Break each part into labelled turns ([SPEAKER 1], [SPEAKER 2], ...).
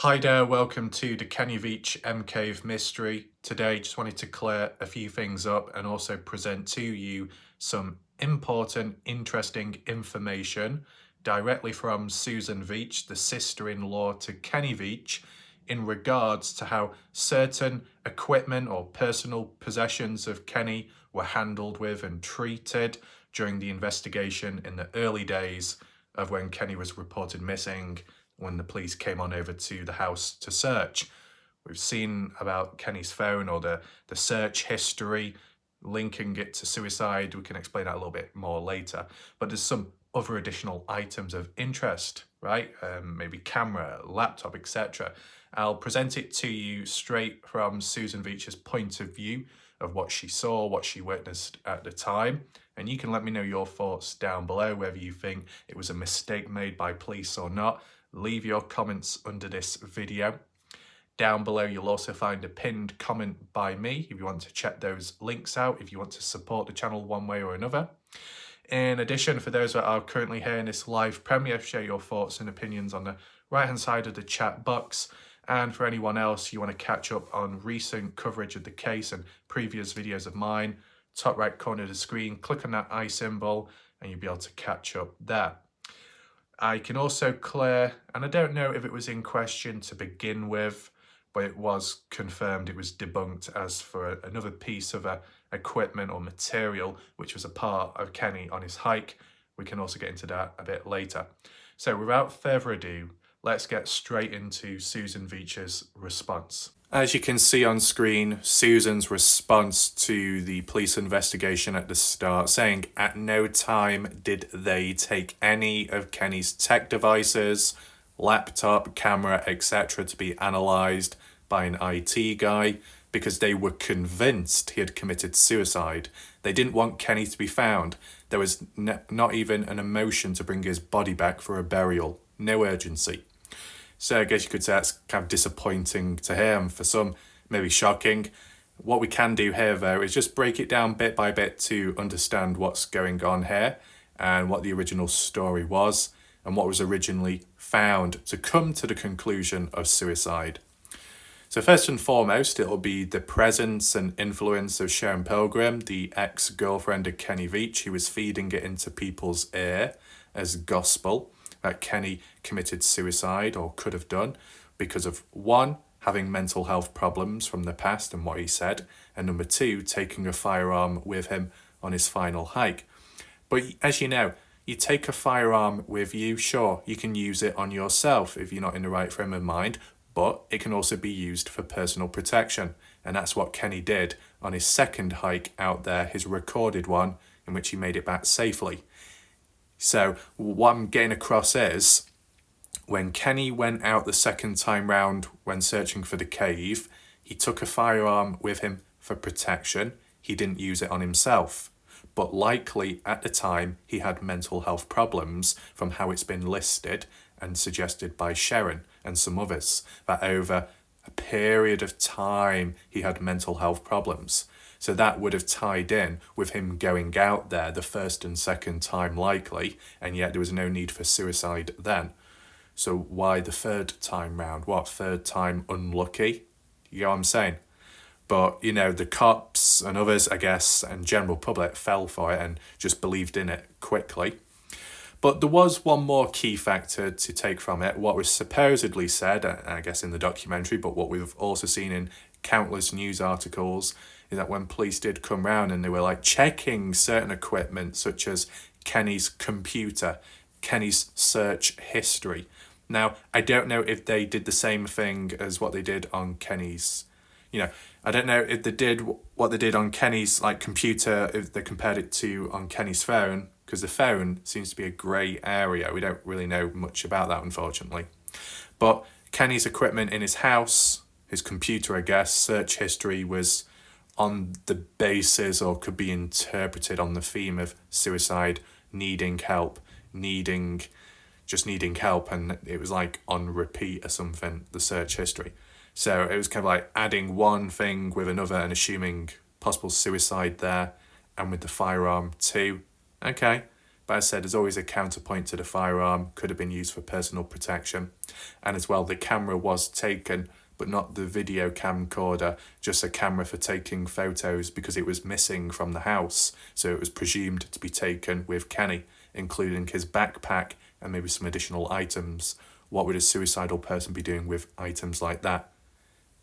[SPEAKER 1] Hi there, welcome to the Kenny Veach M-Cave mystery. Today, just wanted to clear a few things up and also present to you some important, interesting information directly from Susan Veach, the sister-in-law to Kenny Veach, in regards to how certain equipment or personal possessions of Kenny were handled with and treated during the investigation in the early days of when Kenny was reported missing, when the police came on over to the house to search. We've seen about Kenny's phone or the search history, linking it to suicide. We can explain that a little bit more later. But there's some other additional items of interest, right? Maybe camera, laptop, etc. I'll present it to you straight from Susan Veach's point of view of what she saw, what she witnessed at the time. And you can let me know your thoughts down below, whether you think it was a mistake made by police or not. Leave your comments under this video. Down below, you'll also find a pinned comment by me if you want to check those links out, if you want to support the channel one way or another. In addition, for those that are currently here in this live premiere, share your thoughts and opinions on the right-hand side of the chat box. And for anyone else, you want to catch up on recent coverage of the case and previous videos of mine, top right corner of the screen, click on that I symbol and you'll be able to catch up there. I can also clear, and I don't know if it was in question to begin with, but it was confirmed, it was debunked as for another piece of equipment or material which was a part of Kenny on his hike. We can also get into that a bit later. So without further ado, let's get straight into Susan Veach's response. As you can see on screen, Susan's response to the police investigation at the start, saying at no time did they take any of Kenny's tech devices, laptop, camera, etc. to be analysed by an IT guy because they were convinced he had committed suicide. They didn't want Kenny to be found. There was not even an emotion to bring his body back for a burial. No urgency. So I guess you could say that's kind of disappointing to hear, and for some, maybe shocking. What we can do here, though, is just break it down bit by bit to understand what's going on here and what the original story was and what was originally found to come to the conclusion of suicide. So first and foremost, it'll be the presence and influence of Sharon Pilgrim, the ex-girlfriend of Kenny Veach, who was feeding it into people's ear as gospel that Kenny committed suicide or could have done because of, one, having mental health problems from the past and what he said, and number two, taking a firearm with him on his final hike. But as you know, you take a firearm with you, sure, you can use it on yourself if you're not in the right frame of mind, but it can also be used for personal protection. And that's what Kenny did on his second hike out there, his recorded one, in which he made it back safely. So what I'm getting across is, when Kenny went out the second time round when searching for the cave, he took a firearm with him for protection. He didn't use it on himself. But likely at the time he had mental health problems from how it's been listed and suggested by Sharon and some others, that over a period of time he had mental health problems. So that would have tied in with him going out there the first and second time likely, and yet there was no need for suicide then. So why the third time round? What, third time unlucky? You know what I'm saying? But, you know, the cops and others, I guess, and general public fell for it and just believed in it quickly. But there was one more key factor to take from it. What was supposedly said, I guess in the documentary, but what we've also seen in countless news articles, is that when police did come round and they were like checking certain equipment such as Kenny's computer, Kenny's search history. Now, I don't know if they did the same thing as what they did on Kenny's, I don't know if they did what they did on Kenny's computer, if they compared it to on Kenny's phone, because the phone seems to be a grey area. We don't really know much about that, unfortunately. But Kenny's equipment in his house, his computer, I guess, search history was on the basis, or could be interpreted on the theme of suicide, needing help, just needing help, and it was like on repeat or something, the search history. So it was kind of like adding one thing with another and assuming possible suicide there, and with the firearm too. Okay, But as I said, there's always a counterpoint to the firearm, could have been used for personal protection. And as well, the camera was taken, but not the video camcorder, just a camera for taking photos because it was missing from the house. So it was presumed to be taken with Kenny, including his backpack and maybe some additional items. What would a suicidal person be doing with items like that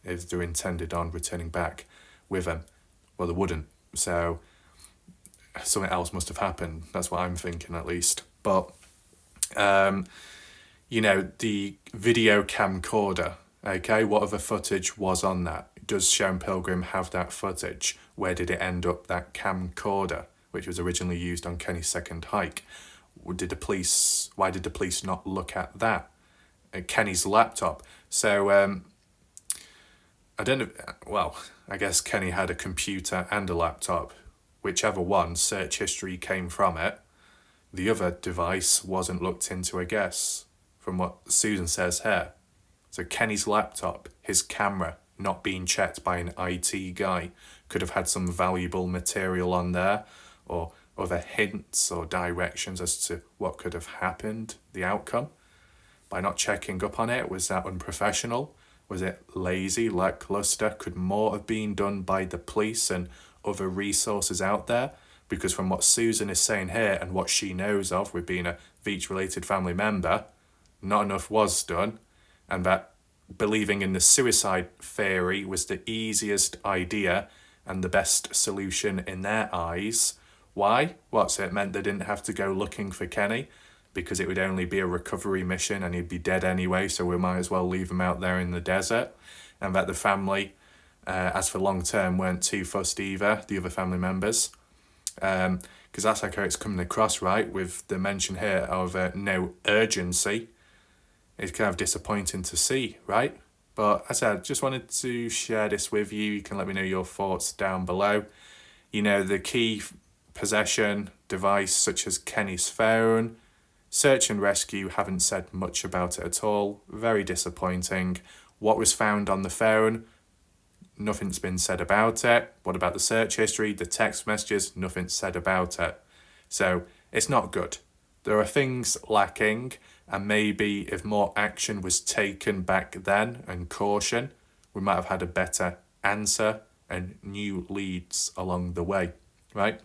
[SPEAKER 1] if they're intended on returning back with them? Well, they wouldn't. So something else must have happened. That's what I'm thinking, at least. But, you know, the video camcorder, okay, what other footage was on that? Does Sharon Pilgrim have that footage? Where did it end up, that camcorder, which was originally used on Kenny's second hike? Why did the police not look at that? Kenny's laptop. So, I don't know, well, I guess Kenny had a computer and a laptop. Whichever one, search history came from it. The other device wasn't looked into, I guess, from what Susan says here. So Kenny's laptop, his camera, not being checked by an IT guy, could have had some valuable material on there, or other hints or directions as to what could have happened, the outcome. By not checking up on it, was that unprofessional? Was it lazy, lackluster? Could more have been done by the police and other resources out there? Because from what Susan is saying here and what she knows of with being a Veach-related family member, not enough was done, and that believing in the suicide theory was the easiest idea and the best solution in their eyes. Why? What, so it meant they didn't have to go looking for Kenny? Because it would only be a recovery mission and he'd be dead anyway, so we might as well leave him out there in the desert. And that the family, as for long term, weren't too fussed either, the other family members. Because that's like how it's coming across, right? With the mention here of no urgency. It's kind of disappointing to see, right? But as I said, just wanted to share this with you. You can let me know your thoughts down below. You know, the key possession device, such as Kenny's phone, search and rescue haven't said much about it at all. Very disappointing. What was found on the phone? Nothing's been said about it. What about the search history, the text messages? Nothing's said about it. So it's not good. There are things lacking, and maybe if more action was taken back then and caution, we might have had a better answer and new leads along the way, right?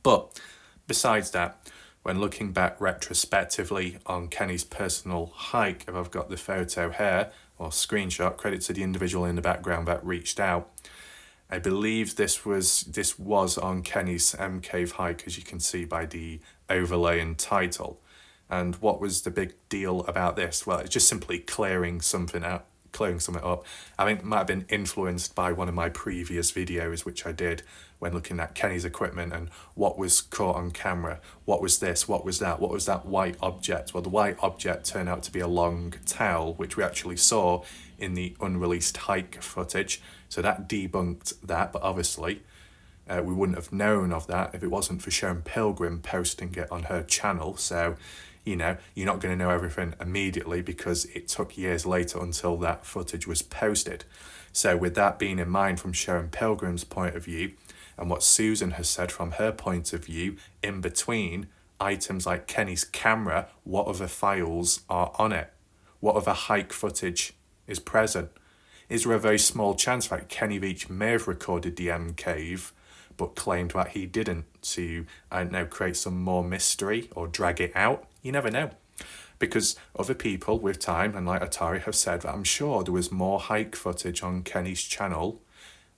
[SPEAKER 1] But besides that, when looking back retrospectively on Kenny's personal hike, if I've got the photo here, or screenshot, credit to the individual in the background that reached out. I believe this was on Kenny's Cave hike, as you can see by the overlay and title. And what was the big deal about this? Well, it's just simply clearing something up. I think it might have been influenced by one of my previous videos, which I did when looking at Kenny's equipment and what was caught on camera. What was this? What was that? What was that white object? Well, the white object turned out to be a long towel, which we actually saw in the unreleased hike footage. So that debunked that, but obviously we wouldn't have known of that if it wasn't for Sharon Pilgrim posting it on her channel. So, you know, you're not going to know everything immediately because it took years later until that footage was posted. So with that being in mind from Sharon Pilgrim's point of view and what Susan has said from her point of view, in between items like Kenny's camera, what other files are on it? What other hike footage is present? Is there a very small chance that Kenny Veach may have recorded the cave but claimed that he didn't to, I don't know, create some more mystery or drag it out? You never know. Because other people with time, and like Atari, have said that I'm sure there was more hike footage on Kenny's channel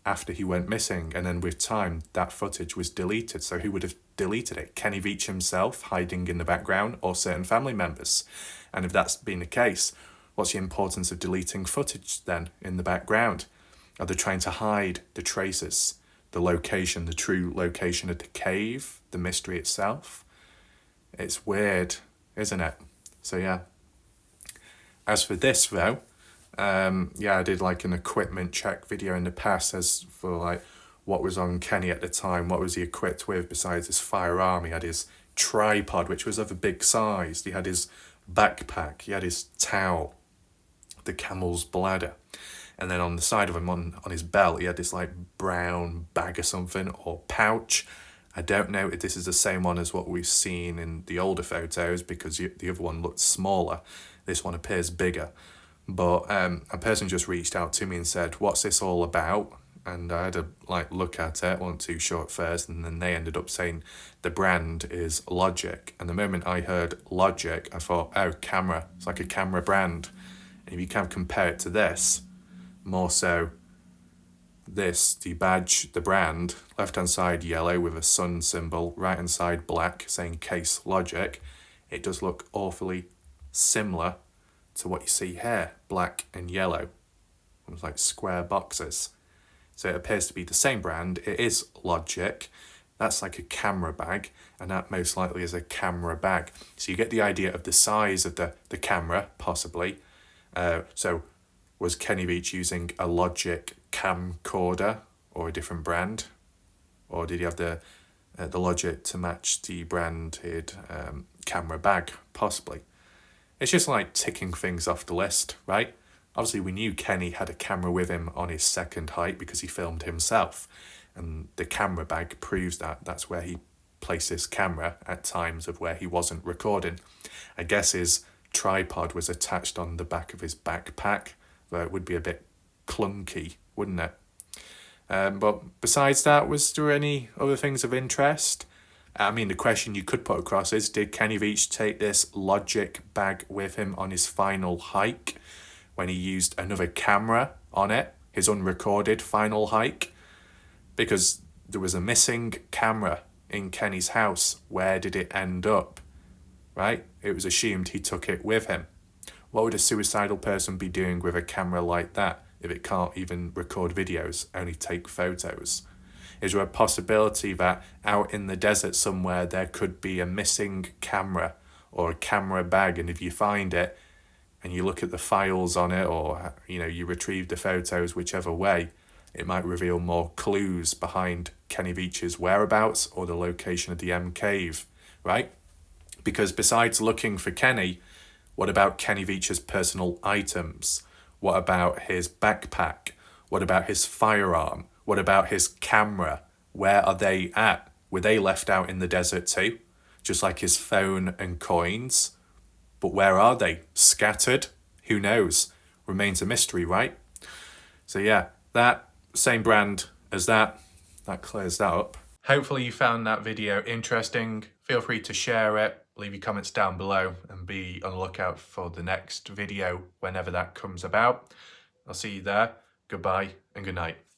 [SPEAKER 1] after he went missing, and then with time that footage was deleted. So who would have deleted it? Kenny Veach himself hiding in the background, or certain family members? And if that's been the case, what's the importance of deleting footage then in the background? Are they trying to hide the traces, the location, the true location of the cave, the mystery itself? It's weird, isn't it? So yeah. As for this though, I did like an equipment check video in the past as for like what was on Kenny at the time, what was he equipped with besides his firearm. He had his tripod, which was of a big size. He had his backpack, he had his towel, the camel's bladder. And then on the side of him, on his belt, he had this like brown bag or something, or pouch. I don't know if this is the same one as what we've seen in the older photos, because the other one looked smaller. This one appears bigger. But a person just reached out to me and said, what's this all about? And I had to look at it. I wasn't too sure at first, and then they ended up saying the brand is Logic. And the moment I heard Logic, I thought, oh, camera. It's like a camera brand. And if you can compare it to this, more so this, the badge, the brand, left hand side yellow with a sun symbol, right hand side black saying Case Logic, it does look awfully similar to what you see here, black and yellow, almost like square boxes. So it appears to be the same brand. It is Logic. That's like a camera bag, and that most likely is a camera bag. So you get the idea of the size of the camera, possibly. So was Kenny Veach using a Logic camcorder or a different brand? Or did he have the Logic to match the branded camera bag, possibly? It's just like ticking things off the list, right? Obviously, we knew Kenny had a camera with him on his second hike because he filmed himself. And the camera bag proves that. That's where he placed his camera at times of where he wasn't recording. I guess his tripod was attached on the back of his backpack, though it would be a bit clunky, wouldn't it? But besides that, was there any other things of interest? I mean, the question you could put across is, did Kenny Veach take this Logic bag with him on his final hike when he used another camera on it, his unrecorded final hike? Because there was a missing camera in Kenny's house. Where did it end up? Right? It was assumed he took it with him. What would a suicidal person be doing with a camera like that if it can't even record videos, only take photos? Is there a possibility that out in the desert somewhere there could be a missing camera or a camera bag, and if you find it and you look at the files on it, or you retrieve the photos, whichever way, it might reveal more clues behind Kenny Veach's whereabouts or the location of the M cave, right? Because besides looking for Kenny, what about Kenny Veach's personal items? What about his backpack? What about his firearm? What about his camera? Where are they at? Were they left out in the desert too? Just like his phone and coins? But where are they? Scattered? Who knows? Remains a mystery, right? So yeah, that same brand as that clears that up. Hopefully you found that video interesting. Feel free to share it, leave your comments down below, and be on the lookout for the next video whenever that comes about. I'll see you there. Goodbye and good night.